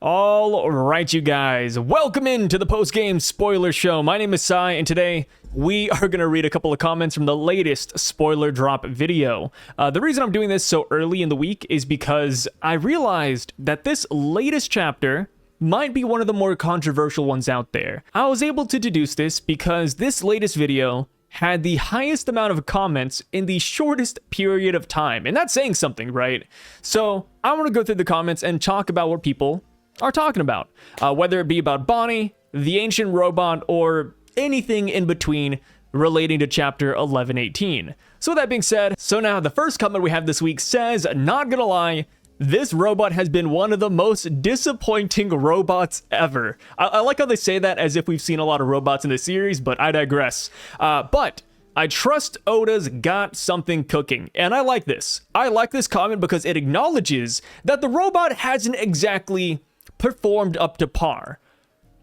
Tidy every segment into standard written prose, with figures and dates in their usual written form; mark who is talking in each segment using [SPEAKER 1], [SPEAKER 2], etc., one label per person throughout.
[SPEAKER 1] All right, you guys, welcome into the post-game spoiler show. My name is Sai, and today we are going to read a couple of comments from the latest spoiler drop video. The reason I'm doing this so early in the week is because I realized that this latest chapter might be one of the more controversial ones out there. I was able to deduce this because this latest video had the highest amount of comments in the shortest period of time, and that's saying something, right? So I want to go through the comments and talk about what people are talking about, whether it be about Bonnie, the ancient robot, or anything in between relating to chapter 1118. So with that being said, so now the first comment we have this week says, not gonna lie, this robot has been one of the most disappointing robots ever. I like how they say that as if we've seen a lot of robots in the series, but I digress. But I trust Oda's got something cooking, and I like this. I like this comment because it acknowledges that the robot hasn't exactly performed up to par.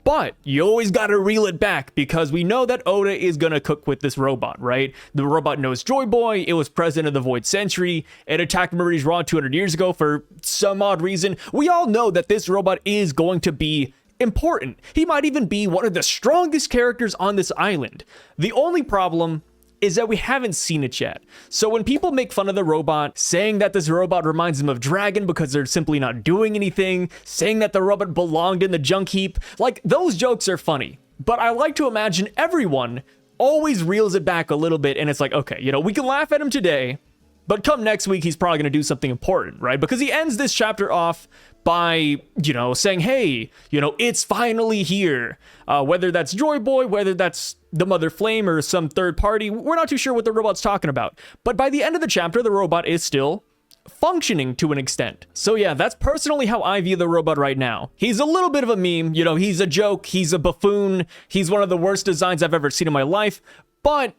[SPEAKER 1] But you always gotta reel it back because we know that Oda is gonna cook with this robot, right? The robot knows Joy Boy, it was present in the Void Century, it attacked Murray's Raw 200 years ago for some odd reason. We all know that this robot is going to be important. He might even be one of the strongest characters on this island. The only problem is that we haven't seen it yet. So when people make fun of the robot, saying that this robot reminds them of Dragon because they're simply not doing anything, saying that the robot belonged in the junk heap, like, those jokes are funny. But I like to imagine everyone always reels it back a little bit, and it's like, okay, you know, we can laugh at him today, but come next week, he's probably gonna do something important, right? Because he ends this chapter off by, you know, saying, hey, you know, it's finally here. Whether that's Joy Boy, whether that's the Mother Flame or some third party, we're not too sure what the robot's talking about. But by the end of the chapter, the robot is still functioning to an extent. So yeah, that's personally how I view the robot right now. He's a little bit of a meme, you know, he's a joke, he's a buffoon, he's one of the worst designs I've ever seen in my life, but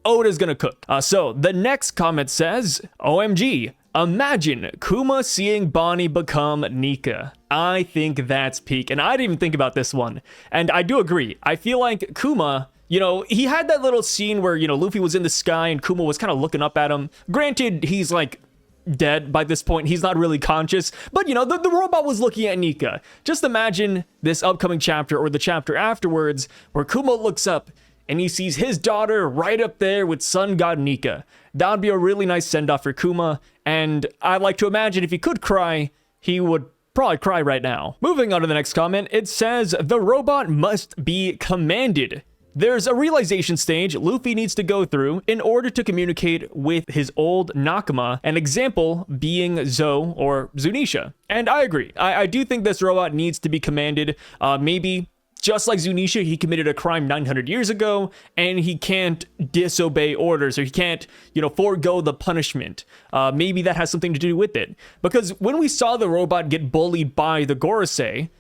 [SPEAKER 1] Oda's gonna cook. So the next comment says, OMG, imagine Kuma seeing Bonnie become Nika. I think that's peak, and I didn't even think about this one. And I do agree. I feel like Kuma, you know, he had that little scene where, you know, Luffy was in the sky and Kuma was kind of looking up at him. Granted, he's like dead by this point. He's not really conscious, but you know, the robot was looking at Nika. Just imagine this upcoming chapter or the chapter afterwards where Kuma looks up and he sees his daughter right up there with Sun God Nika. That would be a really nice send-off for Kuma, and I like to imagine if he could cry, he would probably cry right now. Moving on to the next comment, it says, the robot must be commanded. There's a realization stage Luffy needs to go through in order to communicate with his old Nakama, an example being Zo or Zunisha. And I agree. I do think this robot needs to be commanded. Maybe just like Zunisha, he committed a crime 900 years ago, and he can't disobey orders, or he can't, you know, forego the punishment. Maybe that has something to do with it. Because when we saw the robot get bullied by the Gorosei,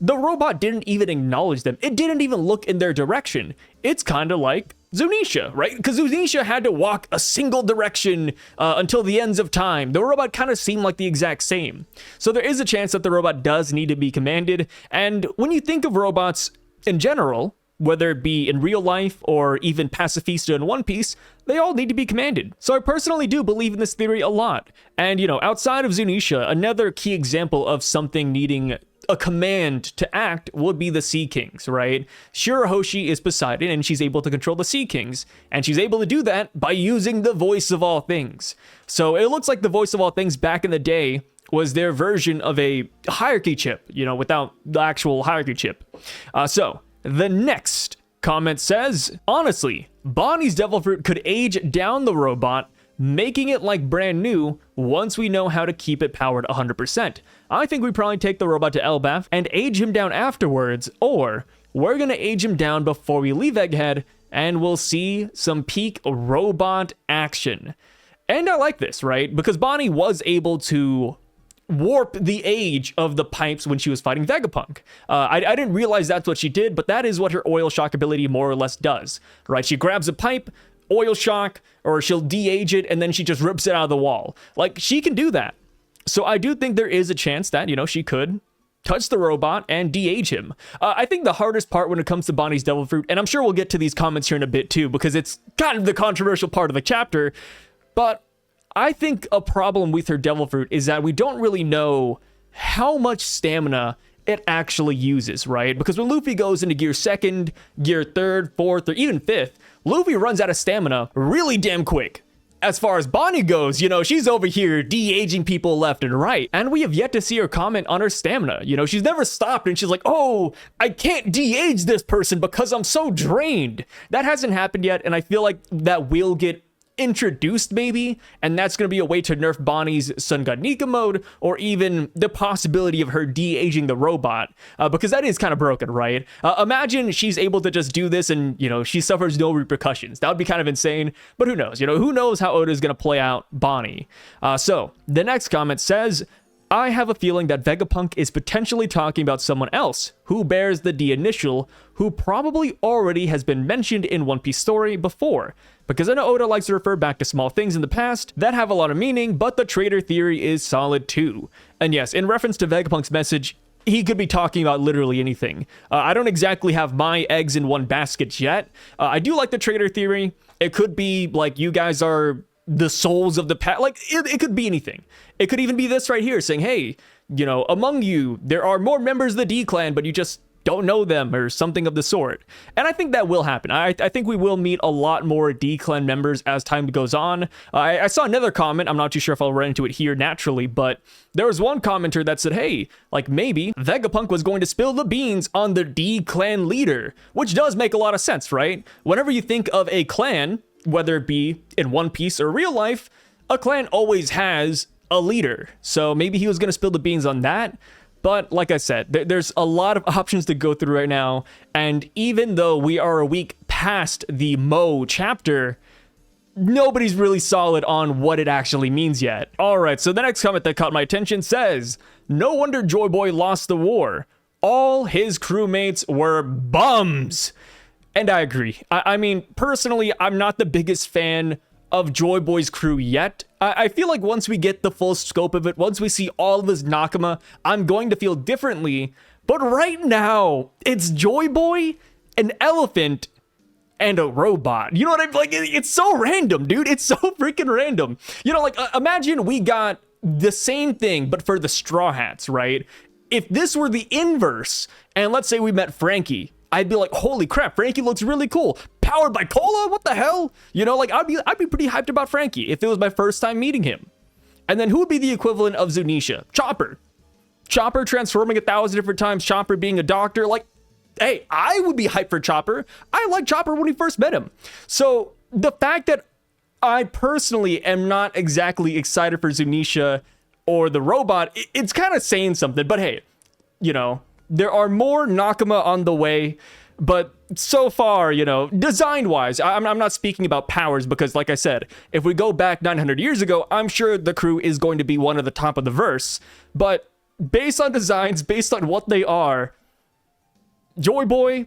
[SPEAKER 1] the robot didn't even acknowledge them. It didn't even look in their direction. It's kind of like Zunisha, right? Because Zunisha had to walk a single direction until the ends of time. The robot kind of seemed like the exact same. So there is a chance that the robot does need to be commanded. And when you think of robots in general, whether it be in real life or even Pacifista in One Piece, they all need to be commanded. So I personally do believe in this theory a lot. And, you know, outside of Zunisha, another key example of something needing a command to act would be the Sea Kings, right? Shirahoshi is Poseidon, and she's able to control the Sea Kings, and she's able to do that by using the Voice of All Things. So it looks like the Voice of All Things back in the day was their version of a hierarchy chip, you know, without the actual hierarchy chip. So the next comment says, honestly, Bonnie's Devil Fruit could age down the robot, making it like brand new once we know how to keep it powered 100%. I think we probably take the robot to Elbaf and age him down afterwards, or we're gonna age him down before we leave Egghead and we'll see some peak robot action. And I like this, right? Because Bonnie was able to warp the age of the pipes when she was fighting Vegapunk. I didn't realize that's what she did, but that is what her oil shock ability more or less does, right? She grabs a pipe, oil shock, or she'll de-age it, and then she just rips it out of the wall. Like, she can do that. So I do think there is a chance that, you know, she could touch the robot and de-age him. I think the hardest part when it comes to Bonnie's Devil Fruit, and I'm sure we'll get to these comments here in a bit too, because it's kind of the controversial part of the chapter, but I think a problem with her Devil Fruit is that we don't really know how much stamina it actually uses, right? Because when Luffy goes into gear 2nd, gear 3rd, 4th, or even 5th, Luffy runs out of stamina really damn quick. As far as Bonnie goes, you know, she's over here de-aging people left and right. And we have yet to see her comment on her stamina. You know, she's never stopped and she's like, oh, I can't de-age this person because I'm so drained. That hasn't happened yet, and I feel like that will get introduced maybe, and that's going to be a way to nerf Bonnie's Sun God Nika mode, or even the possibility of her de-aging the robot, because that is kind of broken, right? Imagine she's able to just do this and, you know, she suffers no repercussions. That would be kind of insane, but who knows? You know, who knows how Oda is going to play out Bonnie. So the next comment says, I have a feeling that Vegapunk is potentially talking about someone else who bears the D initial, who probably already has been mentioned in One Piece story before. Because I know Oda likes to refer back to small things in the past that have a lot of meaning, but the traitor theory is solid too. And yes, in reference to Vegapunk's message, he could be talking about literally anything. I don't exactly have my eggs in one basket yet. I do like the traitor theory. It could be like you guys are the souls of the past. Like, it could be anything. It could even be this right here saying, hey, you know, among you, there are more members of the D clan, but you just don't know them, or something of the sort. And I think that will happen. I think we will meet a lot more D clan members as time goes on. I saw another comment. I'm not too sure if I'll run into it here naturally, but there was one commenter that said, hey, like maybe Vegapunk was going to spill the beans on the D clan leader, which does make a lot of sense, right? Whenever you think of a clan, whether it be in One Piece or real life, a clan always has a leader. So maybe he was going to spill the beans on that. But like I said, there's a lot of options to go through right now. And even though we are a week past the Mo chapter, nobody's really solid on what it actually means yet. All right, so the next comment that caught my attention says, no wonder Joy Boy lost the war. All his crewmates were bums. And I agree. I mean, personally, I'm not the biggest fan of Joy Boy's crew yet. I feel like once we get the full scope of it, once we see all of his Nakama, I'm going to feel differently. But right now, it's Joy Boy, an elephant, and a robot. You know what I mean? Like, it's so random, dude. It's so freaking random. You know, like, imagine we got the same thing, but for the Straw Hats, right? If this were the inverse, and let's say we met Frankie, I'd be like, holy crap, Frankie looks really cool. Powered by cola? What the hell? You know, like, I'd be pretty hyped about Frankie if it was my first time meeting him. And then who would be the equivalent of Zunisha? Chopper. Chopper transforming 1,000 different times, Chopper being a doctor. Like, hey, I would be hyped for Chopper. I liked Chopper when we first met him. So the fact that I personally am not exactly excited for Zunisha or the robot, it's kind of saying something. But hey, you know, there are more Nakama on the way, but so far, you know, design-wise, I'm not speaking about powers because, like I said, if we go back 900 years ago, I'm sure the crew is going to be one of the top of the verse. But based on designs, based on what they are, Joy Boy,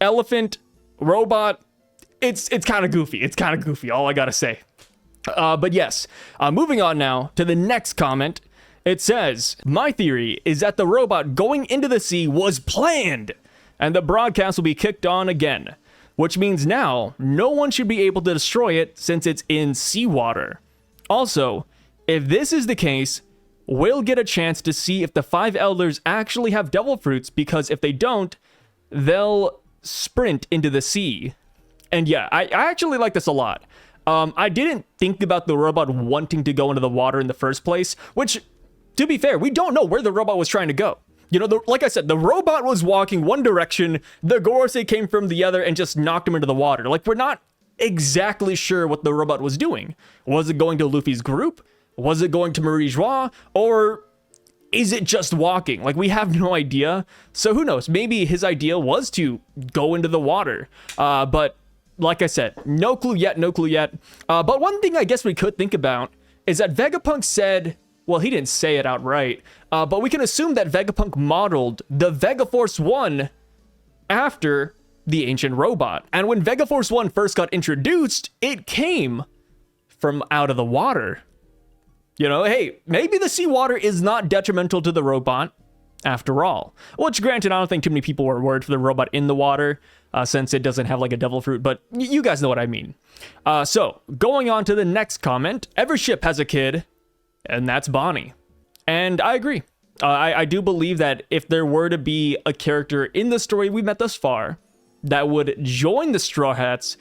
[SPEAKER 1] elephant, robot, it's kind of goofy. It's kind of goofy, all I gotta say. But yes, moving on now to the next comment. It says, my theory is that the robot going into the sea was planned, and the broadcast will be kicked on again, which means now no one should be able to destroy it since it's in seawater. Also, if this is the case, we'll get a chance to see if the 5 elders actually have devil fruits, because if they don't, they'll sprint into the sea. And yeah, I actually like this a lot. I didn't think about the robot wanting to go into the water in the first place, which, to be fair, we don't know where the robot was trying to go. You know, like I said, the robot was walking one direction, the Gorosei came from the other and just knocked him into the water. Like, we're not exactly sure what the robot was doing. Was it going to Luffy's group? Was it going to Marie Joie? Or is it just walking? Like, we have no idea. So who knows? Maybe his idea was to go into the water. But like I said, no clue yet, no clue yet. But one thing I guess we could think about is that Vegapunk said, well, he didn't say it outright, but we can assume that Vegapunk modeled the Vegaforce 1 after the ancient robot. And when Vegaforce 1 first got introduced, it came from out of the water. You know, hey, maybe the seawater is not detrimental to the robot after all. Which, granted, I don't think too many people were worried for the robot in the water, since it doesn't have like a devil fruit, but you guys know what I mean. So, going on to the next comment, every ship has a kid, and that's Bonnie. And I agree. I do believe that if there were to be a character in the story we met thus far that would join the Straw Hats,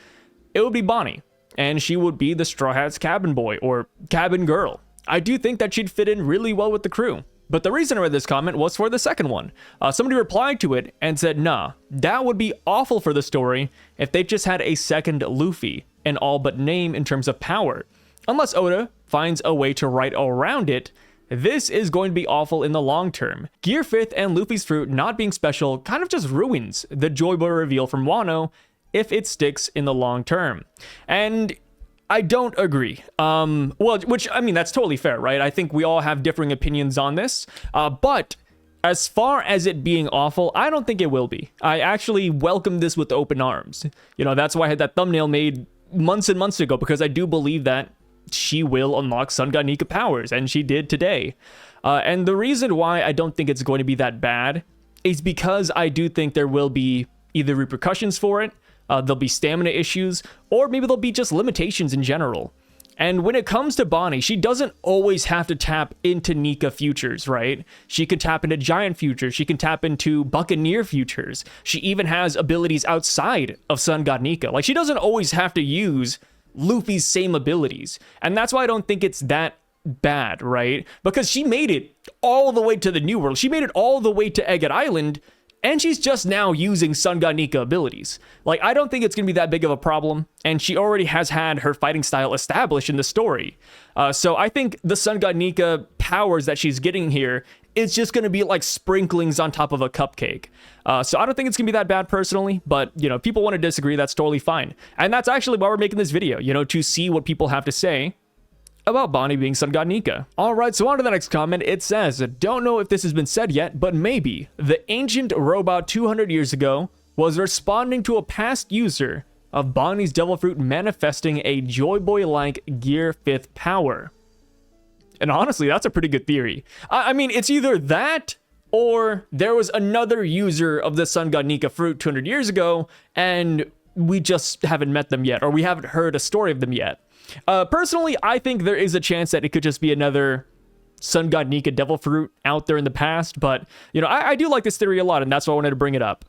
[SPEAKER 1] it would be Bonnie, and she would be the Straw Hats cabin boy or cabin girl. I do think that she'd fit in really well with the crew. But the reason I read this comment was for the second one. Somebody replied to it and said, nah, that would be awful for the story if they just had a second Luffy, an all but name in terms of power. Unless Oda finds a way to write around it, this is going to be awful in the long term. Gear 5th and Luffy's fruit not being special kind of just ruins the Joy Boy reveal from Wano if it sticks in the long term. And I don't agree. Which, I mean, that's totally fair, right? I think we all have differing opinions on this. But as far as it being awful, I don't think it will be. I actually welcome this with open arms. You know, that's why I had that thumbnail made months and months ago, because I do believe that she will unlock Sun God Nika powers, and she did today. And the reason why I don't think it's going to be that bad is because I do think there will be either repercussions for it, there'll be stamina issues, or maybe there'll be just limitations in general. And when it comes to Bonnie, she doesn't always have to tap into Nika futures, right? She can tap into Giant futures, she can tap into Buccaneer futures. She even has abilities outside of Sun God Nika. Like, she doesn't always have to use Luffy's same abilities. And that's why I don't think it's that bad, right? Because she made it all the way to the New World. She made it all the way to Agate Island, and she's just now using Sun God Nika abilities. Like, I don't think it's going to be that big of a problem, and she already has had her fighting style established in the story. So I think the Sun God Nika powers that she's getting here is just going to be like sprinklings on top of a cupcake. So I don't think it's going to be that bad personally, but, you know, if people want to disagree, that's totally fine. And that's actually why we're making this video, you know, to see what people have to say about Bonnie being Sun God Nika. Alright, so on to the next comment. It says, don't know if this has been said yet, but maybe the ancient robot 200 years ago was responding to a past user of Bonnie's Devil Fruit manifesting a Joy Boy-like Gear 5th power. And honestly, that's a pretty good theory. I mean, it's either that, or there was another user of the Sun God Nika fruit 200 years ago, and we just haven't met them yet, or we haven't heard a story of them yet. Personally, I think there is a chance that it could just be another Sun God Nika Devil Fruit out there in the past, but, you know, I do like this theory a lot, and that's why I wanted to bring it up.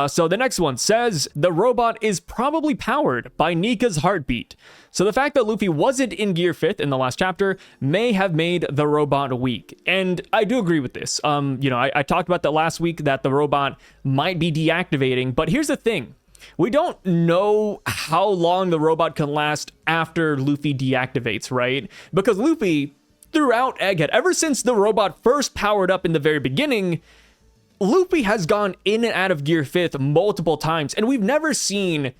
[SPEAKER 1] So the next one says, the robot is probably powered by Nika's heartbeat. So the fact that Luffy wasn't in Gear 5th in the last chapter may have made the robot weak. And I do agree with this. You know, I talked about that last week, that the robot might be deactivating, but here's the thing. We don't know how long the robot can last after Luffy deactivates, right? Because Luffy, throughout Egghead, ever since the robot first powered up in the very beginning, Luffy has gone in and out of Gear 5th multiple times, and we've never seen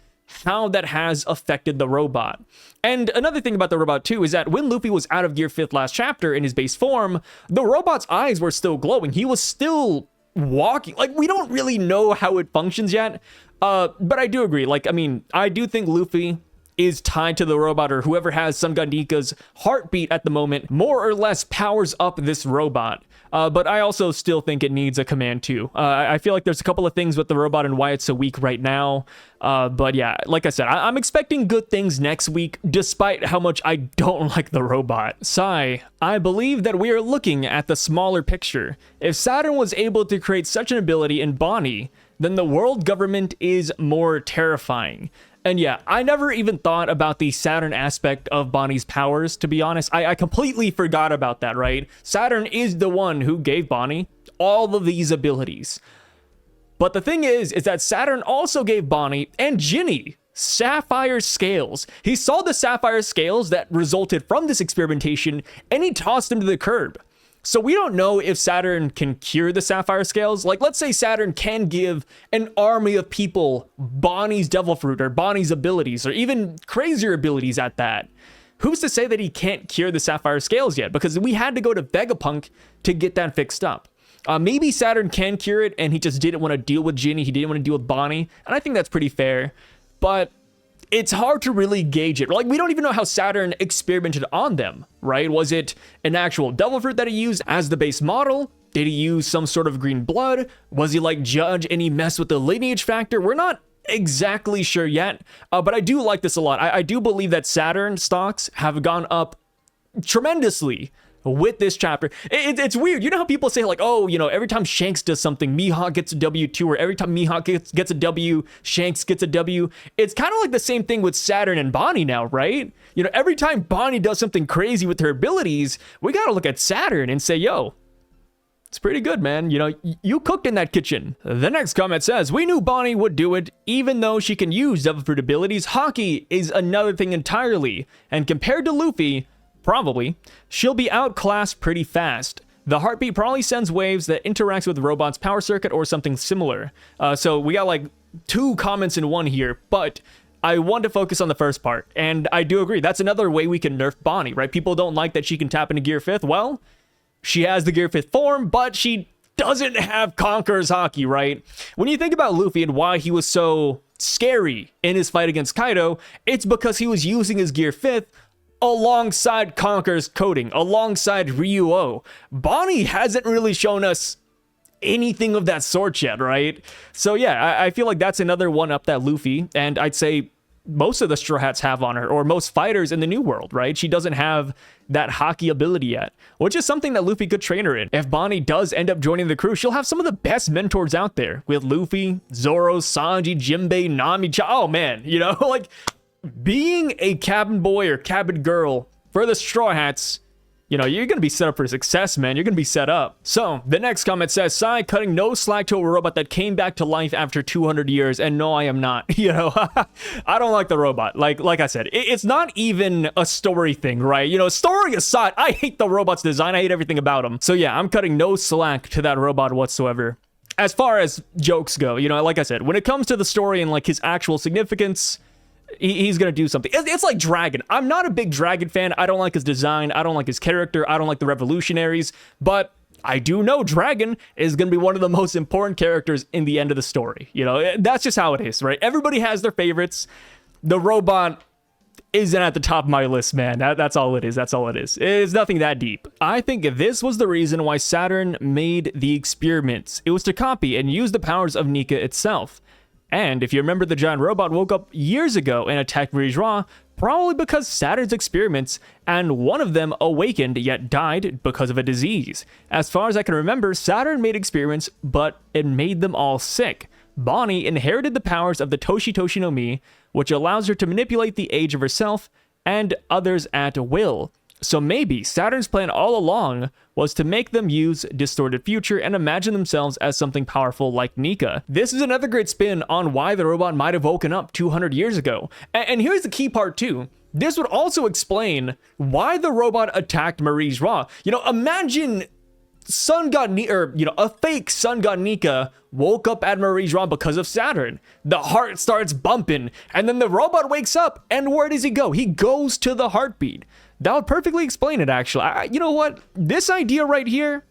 [SPEAKER 1] how that has affected the robot. And another thing about the robot too is that when Luffy was out of Gear 5th last chapter in his base form, the robot's eyes were still glowing. He was still walking. Like, we don't really know how it functions yet. But I do agree. Like, I mean, I do think Luffy is tied to the robot, or whoever has Sun God Nika's heartbeat at the moment more or less powers up this robot. But I also still think it needs a command too. I feel like there's a couple of things with the robot and why it's so weak right now. But yeah, like I said, I'm expecting good things next week, despite how much I don't like the robot. Sai, I believe that we are looking at the smaller picture. If Saturn was able to create such an ability in Bonnie, then the world government is more terrifying. And yeah, I never even thought about the Saturn aspect of Bonnie's powers, to be honest. I completely forgot about that, right? Saturn is the one who gave Bonnie all of these abilities. But the thing is that Saturn also gave Bonnie and Ginny sapphire scales. He saw the sapphire scales that resulted from this experimentation, and he tossed them to the curb. So we don't know if Saturn can cure the sapphire scales. Like, let's say Saturn can give an army of people Bonnie's Devil Fruit or Bonnie's abilities, or even crazier abilities at that. Who's to say that he can't cure the sapphire scales yet? Because we had to go to Vegapunk to get that fixed up. Maybe Saturn can cure it, and he just didn't want to deal with Ginny. He didn't want to deal with Bonnie, and I think that's pretty fair. But it's hard to really gauge it. Like, we don't even know how Saturn experimented on them, right? Was it an actual Devil Fruit that he used as the base model? Did he use some sort of green blood? Was he like Judge and he messed with the lineage factor? We're not exactly sure yet, but I do like this a lot. I do believe that Saturn stocks have gone up tremendously with this chapter. It's weird. You know how people say like, oh, you know, every time Shanks does something, Mihawk gets a W too, or every time Mihawk gets a W, Shanks gets a W. It's kind of like the same thing with Saturn and Bonnie now, right? You know, every time Bonnie does something crazy with her abilities, we gotta look at Saturn and say, yo, it's pretty good, man. You know, you cooked in that kitchen. The next comment says, we knew Bonnie would do it, even though she can use Devil Fruit abilities. Hockey is another thing entirely. And compared to Luffy, probably, she'll be outclassed pretty fast. The heartbeat probably sends waves that interacts with the robot's power circuit or something similar. So we got like 2 comments in one here, but I want to focus on the first part. And I do agree, that's another way we can nerf Bonnie, right? People don't like that she can tap into Gear 5th. Well, she has the Gear 5th form, but she doesn't have Conqueror's Haki, right? When you think about Luffy and why he was so scary in his fight against Kaido, it's because he was using his Gear 5th alongside Conqueror's coding, alongside Ryuo. Bonnie hasn't really shown us anything of that sort yet, right? So yeah, I feel like that's another one up that Luffy, and I'd say most of the Straw Hats have on her, or most fighters in the New World, right? She doesn't have that Haki ability yet, which is something that Luffy could train her in. If Bonnie does end up joining the crew, she'll have some of the best mentors out there with Luffy, Zoro, Sanji, Jinbei, Nami, oh man, you know, like being a cabin boy or cabin girl for the Straw Hats, you know, you're going to be set up for success, man. You're going to be set up. So, the next comment says, Sai cutting no slack to a robot that came back to life after 200 years. And no, I am not. You know, I don't like the robot. Like I said, it's not even a story thing, right? You know, story aside, I hate the robot's design. I hate everything about him. So yeah, I'm cutting no slack to that robot whatsoever. As far as jokes go, you know, like I said, when it comes to the story and like his actual significance, he's gonna do something. It's like Dragon. I'm not a big Dragon fan. I don't like his design. I don't like his character. I don't like the revolutionaries. But I do know Dragon is gonna be one of the most important characters in the end of the story. You know, that's just how it is, right? Everybody has their favorites. The robot isn't at the top of my list, man. That's all it is. That's all it is. It's nothing that deep. I think this was the reason why Saturn made the experiments. It was to copy and use the powers of Nika itself. And if you remember, the giant robot woke up years ago and attacked Marie-Joie, probably because Saturn's experiments, and one of them awakened yet died because of a disease. As far as I can remember, Saturn made experiments, but it made them all sick. Bonnie inherited the powers of the Toshi Toshi no Mi, which allows her to manipulate the age of herself and others at will. So maybe Saturn's plan all along was to make them use Distorted Future and imagine themselves as something powerful like Nika. This is another great spin on why the robot might have woken up 200 years ago. And here's the key part too. This would also explain why the robot attacked Marie-Joie. You know, imagine Sun God Nika, or, you know, a fake Sun God Nika woke up at Marie-Joie because of Saturn. The heart starts bumping, and then the robot wakes up, and where does he go? He goes to the heartbeat. That would perfectly explain it, actually. You know what? This idea right here,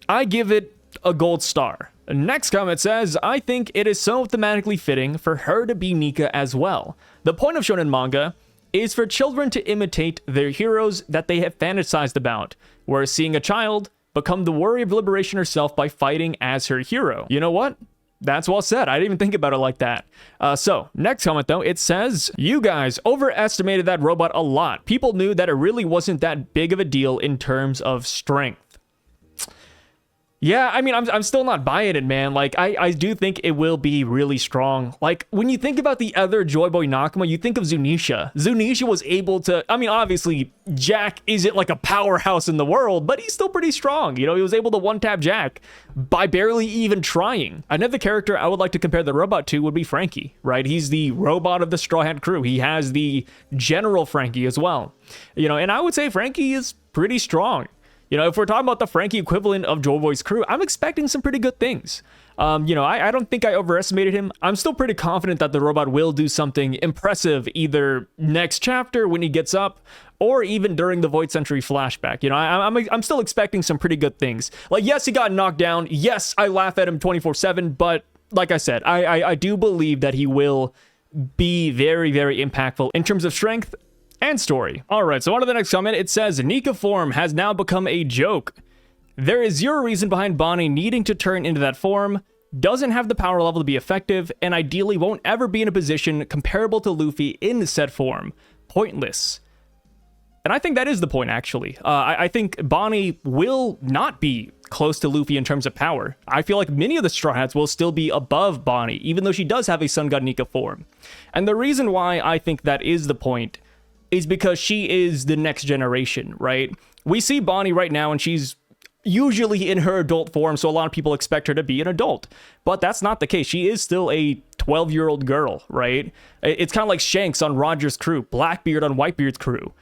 [SPEAKER 1] I give it a gold star. Next comment says, I think it is so thematically fitting for her to be Nika as well. The point of shonen manga is for children to imitate their heroes that they have fantasized about, whereas seeing a child become the warrior of liberation herself by fighting as her hero. You know what? That's well said. I didn't even think about it like that. So, next comment though, it says, you guys overestimated that robot a lot. People knew that it really wasn't that big of a deal in terms of strength. Yeah, I mean, I'm still not buying it, man. Like, I do think it will be really strong. Like, when you think about the other Joy Boy Nakama, you think of Zunisha. Zunisha was able to, I mean, obviously, Jack isn't like a powerhouse in the world, but he's still pretty strong. You know, he was able to one-tap Jack by barely even trying. Another character I would like to compare the robot to would be Frankie, right? He's the robot of the Straw Hat crew. He has the General Frankie as well. You know, and I would say Frankie is pretty strong. You know, if we're talking about the Frankie equivalent of Joy Boy's crew, I'm expecting some pretty good things. You know, I don't think I overestimated him. I'm still pretty confident that the robot will do something impressive either next chapter when he gets up, or even during the Void Century flashback. You know, I'm still expecting some pretty good things. Like, yes, he got knocked down. Yes, I laugh at him 24/7, but like I said, I do believe that he will be very, very impactful in terms of strength and story. Alright, so on to the next comment. It says, Nika form has now become a joke. There is zero reason behind Bonnie needing to turn into that form, doesn't have the power level to be effective, and ideally won't ever be in a position comparable to Luffy in said form. Pointless. And I think that is the point, actually. I think Bonnie will not be close to Luffy in terms of power. I feel like many of the Straw Hats will still be above Bonnie, even though she does have a Sun God Nika form. And the reason why I think that is the point is because she is the next generation, right? We see Bonnie right now, and she's usually in her adult form, so a lot of people expect her to be an adult. But that's not the case. She is still a 12-year-old girl, right? It's kind of like Shanks on Roger's crew, Blackbeard on Whitebeard's crew.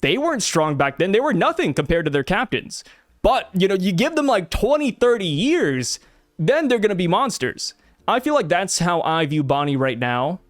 [SPEAKER 1] They weren't strong back then. They were nothing compared to their captains. But, you give them like 20, 30 years, then they're going to be monsters. I feel like that's how I view Bonnie right now.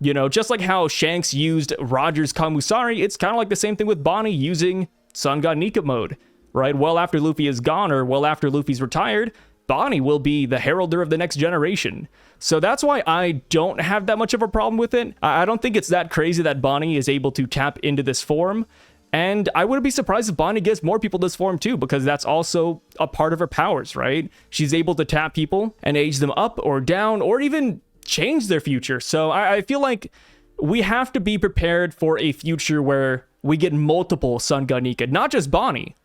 [SPEAKER 1] Just like how Shanks used Roger's Kamusari, it's kind of like the same thing with Bonnie using Sun God Nika mode, right? Well after Luffy is gone, or well after Luffy's retired, Bonnie will be the heralder of the next generation. So that's why I don't have that much of a problem with it. I don't think it's that crazy that Bonnie is able to tap into this form. And I wouldn't be surprised if Bonnie gives more people this form too, because that's also a part of her powers, right? She's able to tap people and age them up or down, or even change their future. So I feel like we have to be prepared for a future where we get multiple Sun God Nika, not just Bonnie,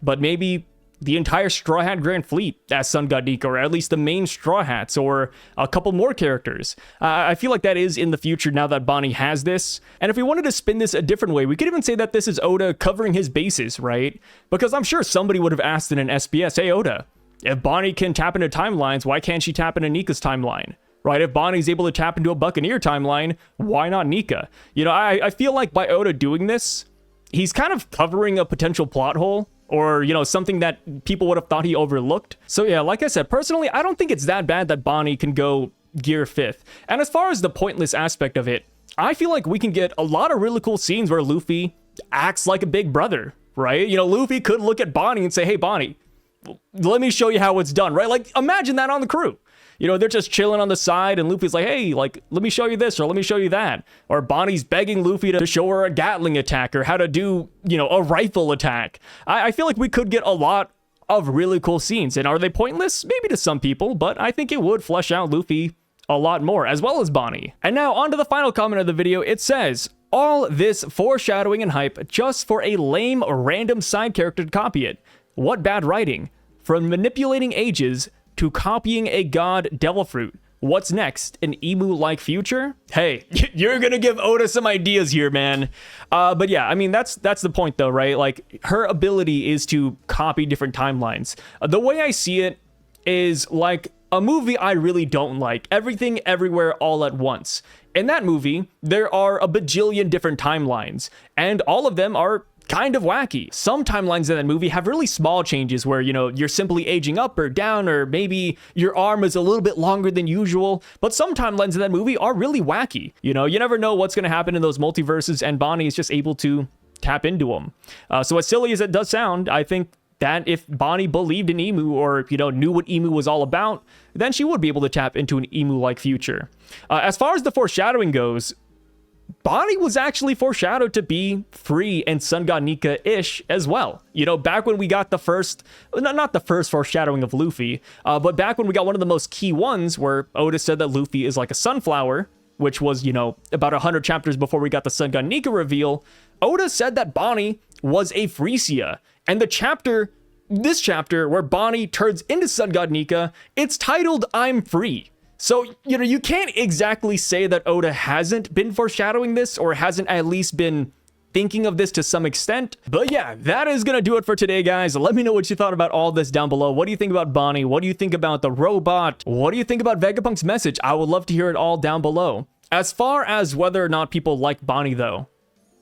[SPEAKER 1] but maybe the entire Straw Hat Grand Fleet as Sun God Nika, or at least the main Straw Hats, or a couple more characters. I feel like that is in the future now that Bonnie has this. And if we wanted to spin this a different way, we could even say that this is Oda covering his bases, right? Because I'm sure somebody would have asked in an SBS, hey Oda, if Bonnie can tap into timelines, why can't she tap into Nika's timeline? Right? If Bonnie's able to tap into a Buccaneer timeline, why not Nika? I feel like by Oda doing this, he's kind of covering a potential plot hole, or, something that people would have thought he overlooked. So yeah, like I said, personally, I don't think it's that bad that Bonnie can go Gear 5th. And as far as the pointless aspect of it, I feel like we can get a lot of really cool scenes where Luffy acts like a big brother, right? Luffy could look at Bonnie and say, hey, Bonnie, let me show you how it's done, right? Like, imagine that on the crew. They're just chilling on the side, and Luffy's like, hey, like, let me show you this, or let me show you that. Or Bonnie's begging Luffy to show her a Gatling attack, or how to do, a rifle attack. I feel like we could get a lot of really cool scenes. And are they pointless? Maybe to some people, but I think it would flesh out Luffy a lot more, as well as Bonnie. And now, on to the final comment of the video. It says, all this foreshadowing and hype just for a lame, random side character to copy it. What bad writing. From manipulating ages to copying a god devil fruit. What's next? An emu-like future? Hey, you're gonna give Oda some ideas here, man. But yeah, I mean, that's the point though, right? Like, her ability is to copy different timelines. The way I see it is like a movie I really don't like. Everything, Everywhere, All at Once. In that movie, there are a bajillion different timelines, and all of them are kind of wacky. Some timelines in that movie have really small changes where, you're simply aging up or down, or maybe your arm is a little bit longer than usual. But some timelines in that movie are really wacky. You never know what's going to happen in those multiverses, and Bonnie is just able to tap into them. So as silly as it does sound, I think that if Bonnie believed in Emu, or, knew what Emu was all about, then she would be able to tap into an Emu-like future. As far as the foreshadowing goes, Bonnie was actually foreshadowed to be free and Sun God Nika-ish as well. Back when we got the first, not the first foreshadowing of Luffy, but back when we got one of the most key ones where Oda said that Luffy is like a sunflower, which was, about 100 chapters before we got the Sun God Nika reveal, Oda said that Bonnie was a Freesia. And this chapter where Bonnie turns into Sun God Nika, it's titled I'm Free. So, you can't exactly say that Oda hasn't been foreshadowing this, or hasn't at least been thinking of this to some extent. But yeah, that is gonna do it for today, guys. Let me know what you thought about all this down below. What do you think about Bonnie? What do you think about the robot? What do you think about Vegapunk's message? I would love to hear it all down below. As far as whether or not people like Bonnie, though,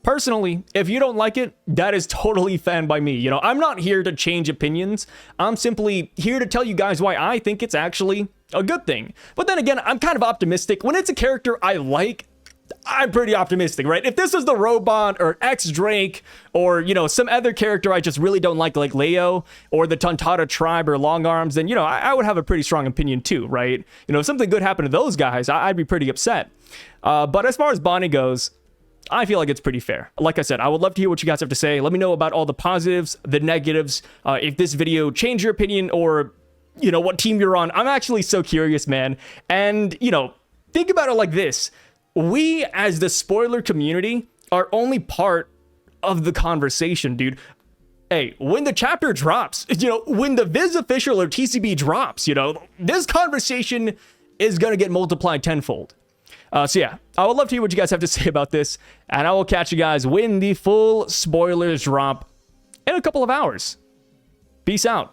[SPEAKER 1] personally, if you don't like it, that is totally fine by me. I'm not here to change opinions. I'm simply here to tell you guys why I think it's actually a good thing. But then again, I'm kind of optimistic. When it's a character I like, I'm pretty optimistic, right? If this was the robot, or X-Drake, or, some other character I just really don't like Leo, or the Tontada tribe, or Long Arms, then, I would have a pretty strong opinion too, right? If something good happened to those guys, I'd be pretty upset. But as far as Bonnie goes, I feel like it's pretty fair. Like I said, I would love to hear what you guys have to say. Let me know about all the positives, the negatives, if this video changed your opinion, or, what team you're on. I'm actually so curious, man. And, think about it like this. We, as the spoiler community, are only part of the conversation, dude. Hey, when the chapter drops, when the Viz official or TCB drops, this conversation is going to get multiplied tenfold. So yeah, I would love to hear what you guys have to say about this, and I will catch you guys when the full spoilers drop in a couple of hours. Peace out.